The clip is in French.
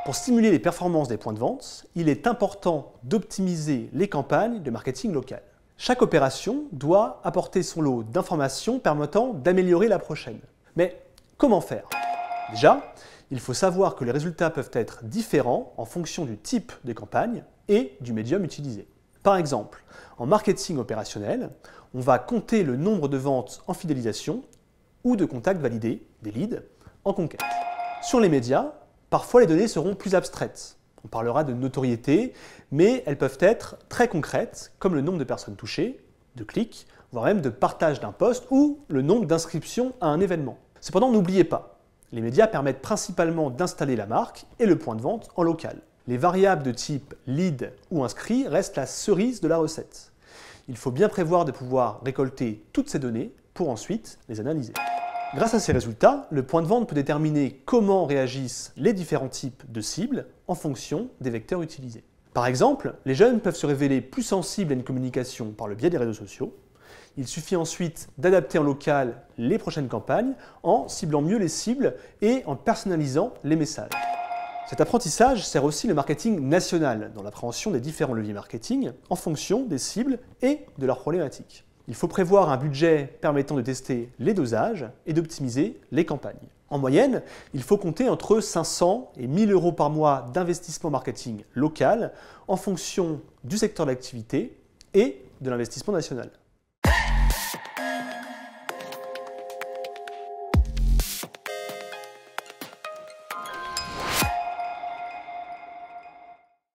Pour stimuler les performances des points de vente, il est important d'optimiser les campagnes de marketing local. Chaque opération doit apporter son lot d'informations permettant d'améliorer la prochaine. Mais comment faire? Déjà, il faut savoir que les résultats peuvent être différents en fonction du type de campagne et du médium utilisé. Par exemple, en marketing opérationnel, on va compter le nombre de ventes en fidélisation ou de contacts validés, des leads, en conquête. Sur les médias, parfois les données seront plus abstraites. On parlera de notoriété, mais elles peuvent être très concrètes, comme le nombre de personnes touchées, de clics, voire même de partage d'un post ou le nombre d'inscriptions à un événement. Cependant, n'oubliez pas, les médias permettent principalement d'installer la marque et le point de vente en local. Les variables de type lead ou inscrit restent la cerise de la recette. Il faut bien prévoir de pouvoir récolter toutes ces données pour ensuite les analyser. Grâce à ces résultats, le point de vente peut déterminer comment réagissent les différents types de cibles en fonction des vecteurs utilisés. Par exemple, les jeunes peuvent se révéler plus sensibles à une communication par le biais des réseaux sociaux. Il suffit ensuite d'adapter en local les prochaines campagnes en ciblant mieux les cibles et en personnalisant les messages. Cet apprentissage sert aussi le marketing national dans l'appréhension des différents leviers marketing en fonction des cibles et de leurs problématiques. Il faut prévoir un budget permettant de tester les dosages et d'optimiser les campagnes. En moyenne, il faut compter entre 500 et 1000 € par mois d'investissement marketing local en fonction du secteur d'activité et de l'investissement national.